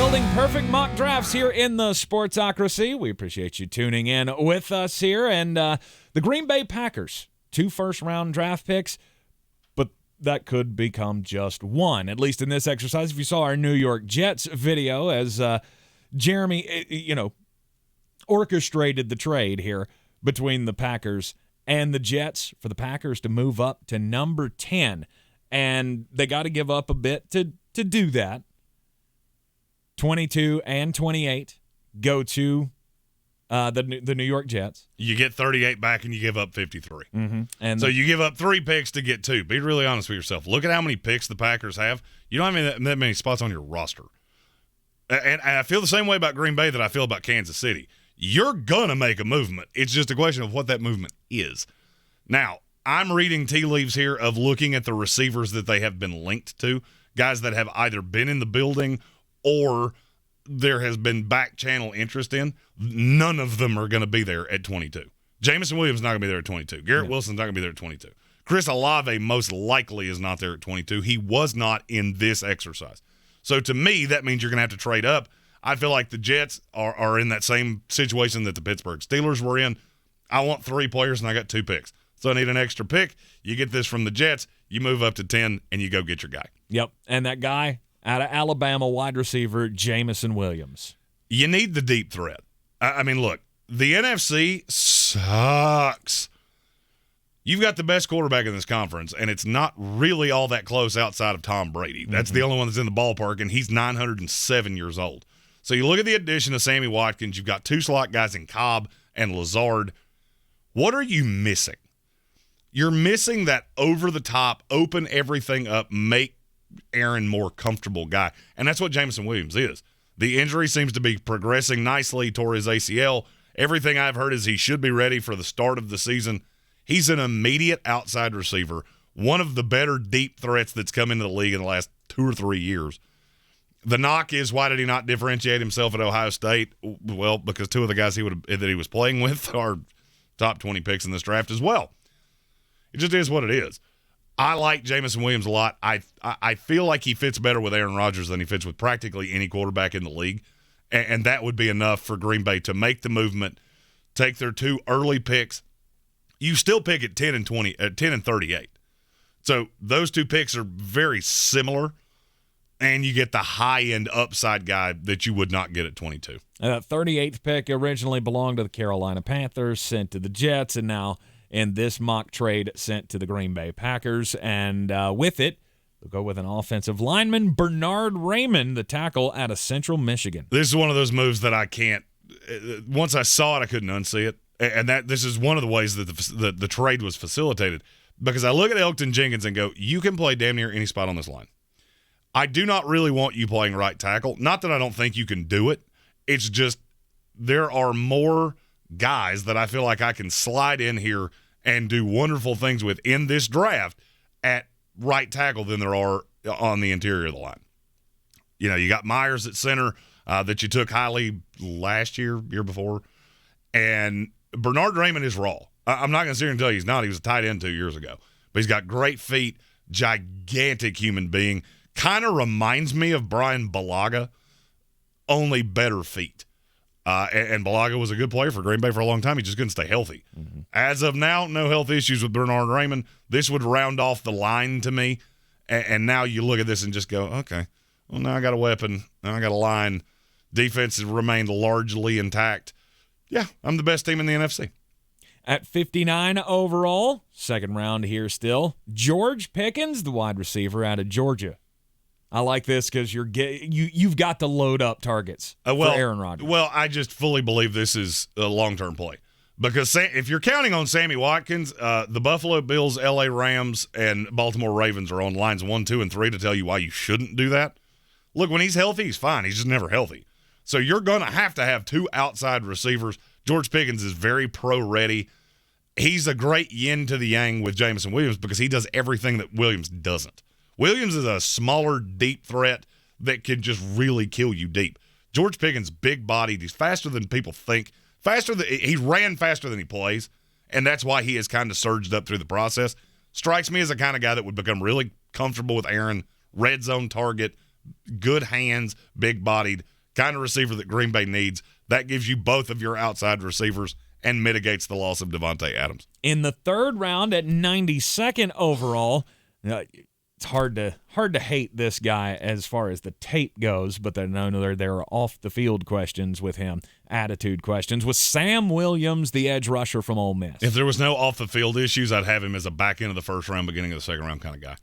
building perfect mock drafts here in the Sportsocracy. We appreciate you tuning in with us here. And the Green Bay Packers, 2 first-round draft picks, but that could become just 1, at least in this exercise. If you saw our New York Jets video as Jeremy, orchestrated the trade here between the Packers and the Jets for the Packers to move up to number 10. And they got to give up a bit to do that. 22 and 28 go to the New York Jets. You get 38 back and you give up 53. Mm-hmm. And so you give up 3 picks to get 2. Be really honest with yourself. Look at how many picks the Packers have. You don't have that many spots on your roster. And I feel the same way about Green Bay that I feel about Kansas City. You're going to make a movement. It's just a question of what that movement is. Now, I'm reading tea leaves here of looking at the receivers that they have been linked to, guys that have either been in the building or there has been back channel interest in. None of them are going to be there at 22. Jameson Williams is not going to be there at 22. Garrett Wilson's not going to be there at 22. Chris Olave most likely is not there at 22. He was not in this exercise. So to me, that means you're going to have to trade up. I feel like the Jets are in that same situation that the Pittsburgh Steelers were in. I want 3 players, and I got 2 picks. So I need an extra pick. You get this from the Jets. You move up to 10, and you go get your guy. Yep, and that guy out of Alabama, wide receiver Jameson Williams. You need the deep threat. I mean, look, the NFC sucks. You've got the best quarterback in this conference, and it's not really all that close outside of Tom Brady. That's the only one that's in the ballpark, and he's 907 years old. So you look at the addition of Sammy Watkins. You've got 2 slot guys in Cobb and Lazard. What are you missing? You're missing that over-the-top, open everything up, make Aaron more comfortable guy. And that's what Jameson Williams is. The injury seems to be progressing nicely. Tore his ACL. Everything I've heard is he should be ready for the start of the season. He's an immediate outside receiver, one of the better deep threats that's come into the league in the last 2 or 3 years. The knock is, why did he not differentiate himself at Ohio State? Well, because 2 of the guys that he was playing with are top 20 picks in this draft as well. It just is what it is. I like Jameson Williams a lot. I feel like he fits better with Aaron Rodgers than he fits with practically any quarterback in the league, and that would be enough for Green Bay to make the movement, take their 2 early picks. You still pick at 10 and 38. So those 2 picks are very similar, and you get the high-end upside guy that you would not get at 22. That 38th pick originally belonged to the Carolina Panthers, sent to the Jets, and now in this mock trade sent to the Green Bay Packers. And with it, they'll go with an offensive lineman, Bernhard Raimann, the tackle out of Central Michigan. This is one of those moves that I can't – once I saw it, I couldn't unsee it. And this is one of the ways that the trade was facilitated, because I look at Elgton Jenkins and go, you can play damn near any spot on this line. I do not really want you playing right tackle. Not that I don't think you can do it. It's just there are more guys that I feel like I can slide in here and do wonderful things with in this draft at right tackle than there are on the interior of the line. You know, you got Myers at center that you took highly last year before, and Bernhard Raimann is raw. I'm not going to sit here and tell you he's not. He was a tight end 2 years ago. But he's got great feet, gigantic human being. Kind of reminds me of Brian Bulaga, only better feet. And Bulaga was a good player for Green Bay for a long time. He just couldn't stay healthy. Mm-hmm. As of now, no health issues with Bernhard Raimann. This would round off the line to me. And now you look at this and just go, okay, well, now I got a weapon. Now I got a line. Defense has remained largely intact. Yeah, I'm the best team in the NFC. At 59 overall, second round here still, George Pickens, the wide receiver out of Georgia. I like this because you've got to load up targets for Aaron Rodgers. Well, I just fully believe this is a long-term play. Because if you're counting on Sammy Watkins, the Buffalo Bills, L.A. Rams, and Baltimore Ravens are on lines 1, 2, and 3 to tell you why you shouldn't do that. Look, when he's healthy, he's fine. He's just never healthy. So you're going to have 2 outside receivers. George Pickens is very pro-ready. He's a great yin to the yang with Jameson Williams because he does everything that Williams doesn't. Williams is a smaller, deep threat that can just really kill you deep. George Pickens, big-bodied. He's faster than people think. He ran faster than he plays, and that's why he has kind of surged up through the process. Strikes me as the kind of guy that would become really comfortable with Aaron, red zone target, good hands, big-bodied, kind of receiver that Green Bay needs. That gives you both of your outside receivers and mitigates the loss of Devontae Adams. In the third round at 92nd overall, it's hard to hate this guy as far as the tape goes, but there are off-the-field questions with him, attitude questions, with Sam Williams, the edge rusher from Ole Miss. If there was no off-the-field issues, I'd have him as a back end of the first round, beginning of the second round kind of guy.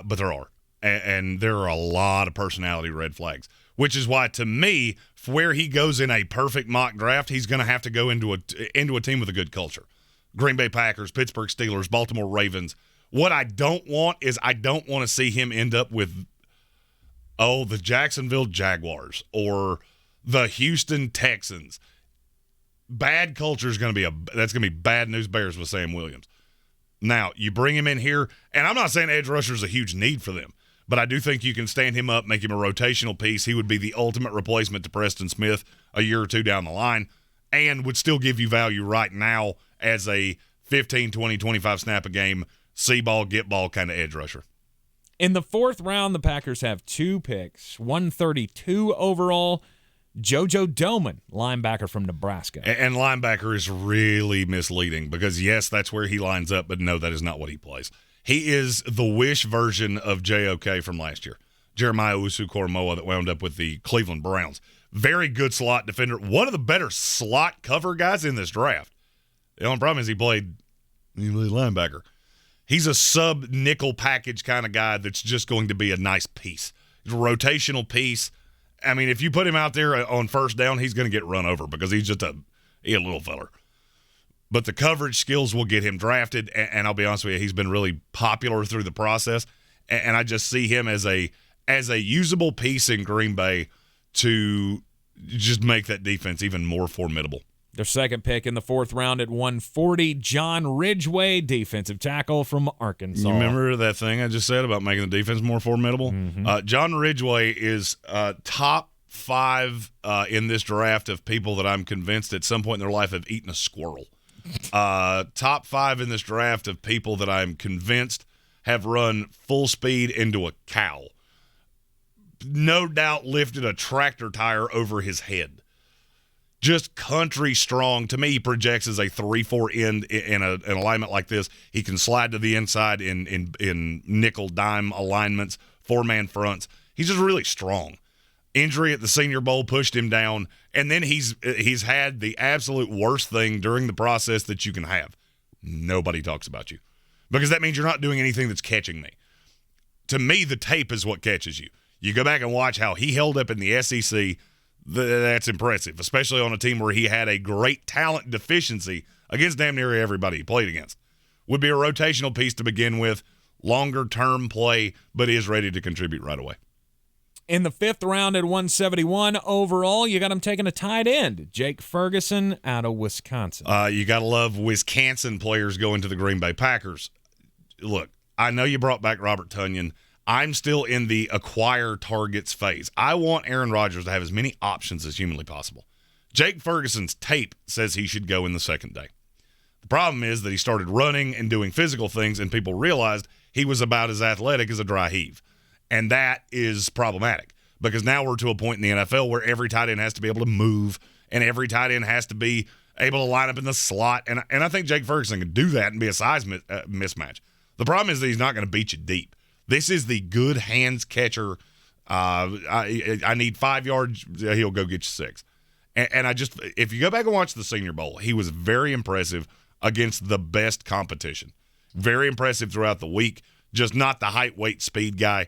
But there are. And there are a lot of personality red flags, which is why, to me, where he goes in a perfect mock draft, he's going to have to go into a team with a good culture. Green Bay Packers, Pittsburgh Steelers, Baltimore Ravens. What I don't want is I don't want to see him end up with, the Jacksonville Jaguars or the Houston Texans. Bad culture is going to be that's going to be bad news bears with Sam Williams. Now, you bring him in here, and I'm not saying edge rusher is a huge need for them, but I do think you can stand him up, make him a rotational piece. He would be the ultimate replacement to Preston Smith a year or two down the line and would still give you value right now as a 15, 20, 25 snap a game, see ball, get ball kind of edge rusher. In the fourth round, the Packers have 2 picks, 132 overall. Jojo Domann, linebacker from Nebraska. And linebacker is really misleading because, yes, that's where he lines up, but no, that is not what he plays. He is the wish version of JOK from last year, Jeremiah Usu-Koromoa, that wound up with the Cleveland Browns. Very good slot defender. One of the better slot cover guys in this draft. The only problem is he played linebacker. He's a sub-nickel package kind of guy that's just going to be a nice piece. He's a rotational piece. I mean, if you put him out there on first down, he's going to get run over because he's just a little feller. But the coverage skills will get him drafted, and I'll be honest with you, he's been really popular through the process. And I just see him as a usable piece in Green Bay to just make that defense even more formidable. Their second pick in the fourth round at 140, John Ridgeway, defensive tackle from Arkansas. You remember that thing I just said about making the defense more formidable? Mm-hmm. John Ridgeway is top 5 in this draft of people that I'm convinced at some point in their life have eaten a squirrel. Top 5 in this draft of people that I'm convinced have run full speed into a cow. No doubt lifted a tractor tire over his head. Just country strong. To me, he projects as a 3-4 end in an alignment like this. He can slide to the inside in nickel dime alignments, 4-man fronts. He's just really strong. Injury at the Senior Bowl pushed him down, and then he's had the absolute worst thing during the process that you can have. Nobody talks about you because that means you're not doing anything that's catching me. To me, the tape is what catches you. You go back and watch how he held up in the SEC. That's impressive, especially on a team where he had a great talent deficiency against damn near everybody he played against. Would be a rotational piece to begin with, longer-term play, but is ready to contribute right away. In the fifth round at 171 overall, you got him taking a tight end, Jake Ferguson out of Wisconsin. You got to love Wisconsin players going to the Green Bay Packers. Look, I know you brought back Robert Tonyan. I'm still in the acquire targets phase. I want Aaron Rodgers to have as many options as humanly possible. Jake Ferguson's tape says he should go in the second day. The problem is that he started running and doing physical things, and people realized he was about as athletic as a dry heave. And that is problematic because now we're to a point in the NFL where every tight end has to be able to move and every tight end has to be able to line up in the slot. And I think Jake Ferguson can do that and be a size mismatch. The problem is that he's not going to beat you deep. This is the good hands catcher. I need 5 yards. He'll go get you 6. And I just, if you go back and watch the Senior Bowl, he was very impressive against the best competition. Very impressive throughout the week. Just not the height, weight, speed guy.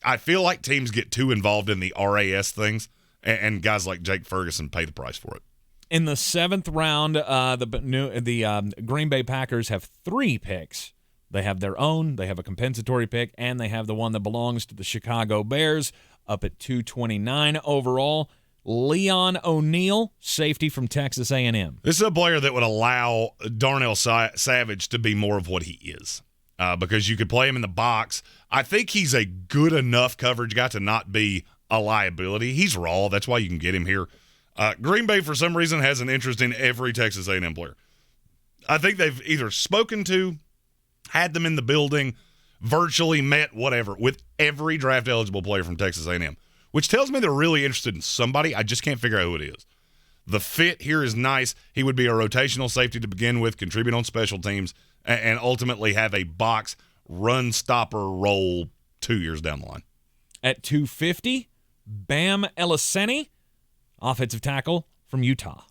I feel like teams get too involved in the RAS things, and guys like Jake Ferguson pay the price for it. In the seventh round, the Green Bay Packers have 3 picks. They have their own, they have a compensatory pick, and they have the one that belongs to the Chicago Bears up at 229 overall. Leon O'Neal, safety from Texas A&M. This is a player that would allow Darnell Savage to be more of what he is because you could play him in the box. I think he's a good enough coverage guy to not be a liability. He's raw. That's why you can get him here. Green Bay, for some reason, has an interest in every Texas A&M player. I think they've either spoken to, had them in the building, virtually met, whatever, with every draft-eligible player from Texas A&M. which tells me they're really interested in somebody. I just can't figure out who it is. The fit here is nice. He would be a rotational safety to begin with, contribute on special teams, and ultimately have a box run stopper role 2 years down the line. At 250, Bam Elaseni, offensive tackle from Utah.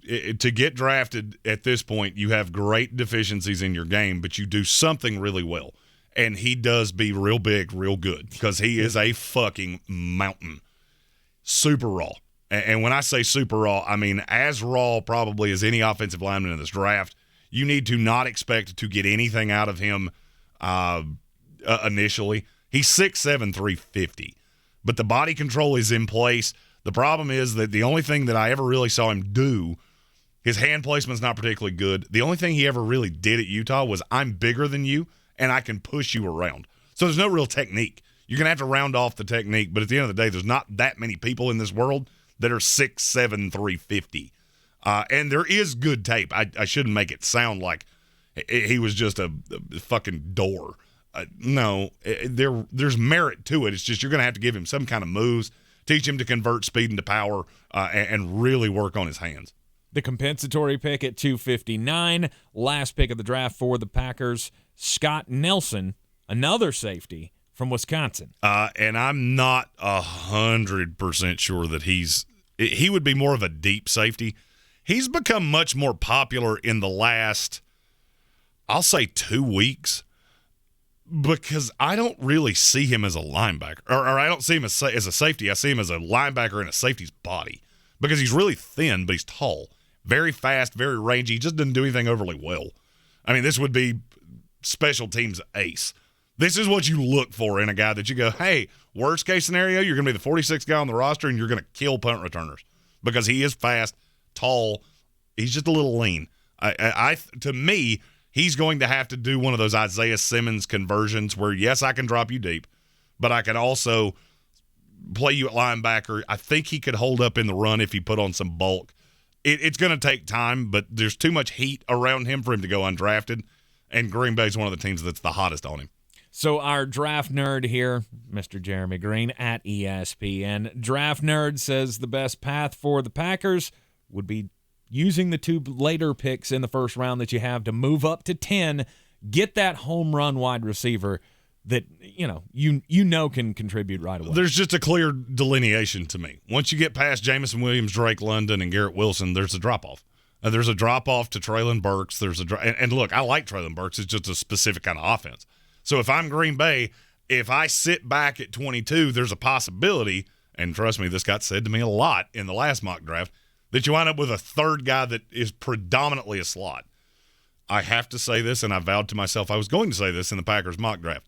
To get drafted at this point, you have great deficiencies in your game, but you do something really well. And he does be real big, real good, because he is a fucking mountain. Super raw. And when I say super raw, I mean as raw probably as any offensive lineman in this draft. You need to not expect to get anything out of him initially. He's 6'7", 350. But the body control is in place. The problem is that the only thing that I ever really saw him do, his hand placement's not particularly good. The only thing he ever really did at Utah was, I'm bigger than you, and I can push you around. So there's no real technique. You're going to have to round off the technique, but at the end of the day, there's not that many people in this world that are 6'7", 350. And there is good tape. I shouldn't make it sound like he was just a fucking door. No, there's merit to it. It's just you're going to have to give him some kind of moves, teach him to convert speed into power, and really work on his hands. The compensatory pick at 259, last pick of the draft for the Packers, Scott Nelson, another safety from Wisconsin. And I'm not 100% sure that he would be more of a deep safety. He's become much more popular in the last, I'll say 2 weeks, because I don't really see him as a linebacker, or I don't see him as a safety. I see him as a linebacker in a safety's body, because he's really thin, but he's tall, very fast, very rangy. He just doesn't do anything overly well. I mean, this would be special teams ace. This is what you look for in a guy that you go, hey, worst case scenario, you're going to be the 46th guy on the roster, and you're going to kill punt returners, because he is fast, tall. He's just a little lean. To me, he's going to have to do one of those Isaiah Simmons conversions where, yes, I can drop you deep, but I can also play you at linebacker. I think he could hold up in the run if he put on some bulk. It's going to take time, but there's too much heat around him for him to go undrafted, and Green Bay's one of the teams that's the hottest on him. So our draft nerd here, Mr. Jeremy Greene at ESPN, draft nerd says the best path for the Packers would be using the 2 later picks in the first round that you have to move up to 10, get that home run wide receiver that you know can contribute right away. There's just a clear delineation to me. Once you get past Jameson Williams, Drake London, and Garrett Wilson, there's a drop-off. There's a drop-off to Treylon Burks. And look, I like Treylon Burks. It's just a specific kind of offense. So if I'm Green Bay, if I sit back at 22, there's a possibility, and trust me, this got said to me a lot in the last mock draft, that you wind up with a third guy that is predominantly a slot. I have to say this, and I vowed to myself I was going to say this in the Packers mock draft.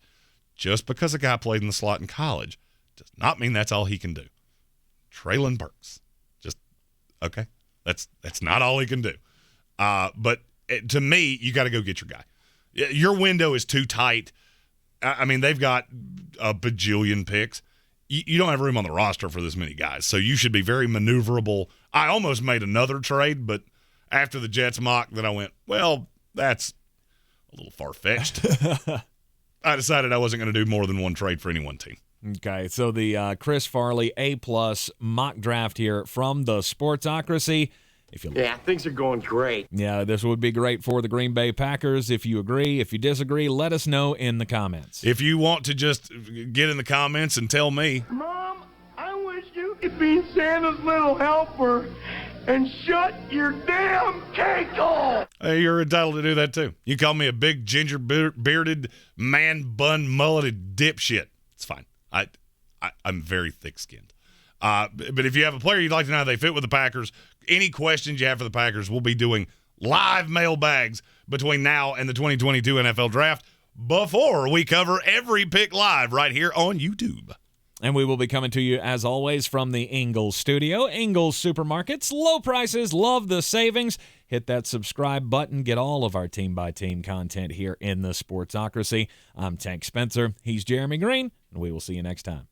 Just because a guy played in the slot in college does not mean that's all he can do. Treylon Burks. Just, okay, that's not all he can do. But to me, you got to go get your guy. Your window is too tight. I mean, they've got a bajillion picks. You don't have room on the roster for this many guys, so you should be very maneuverable. I almost made another trade, but after the Jets mock, then I went, well, that's a little far-fetched. I decided I wasn't going to do more than one trade for any one team. Okay, so the Chris Farley A+ mock draft here from the Sportsocracy. Yeah, things are going great. Yeah, this would be great for the Green Bay Packers. If you agree, if you disagree, let us know in the comments. If you want to just get in the comments and tell me. Mom, I wish you could be Santa's little helper and shut your damn cake hole. Hey, you're entitled to do that too. You call me a big ginger bearded man bun mulleted dipshit. It's fine. I'm very thick-skinned. But if you have a player you'd like to know how they fit with the Packers, any questions you have for the Packers, we'll be doing live mailbags between now and the 2022 NFL Draft before we cover every pick live right here on YouTube. And we will be coming to you, as always, from the Ingles studio. Ingles Supermarkets, low prices, love the savings. Hit that subscribe button. Get all of our team-by-team content here in the Sportsocracy. I'm Tank Spencer. He's Jeremy Greene, and we will see you next time.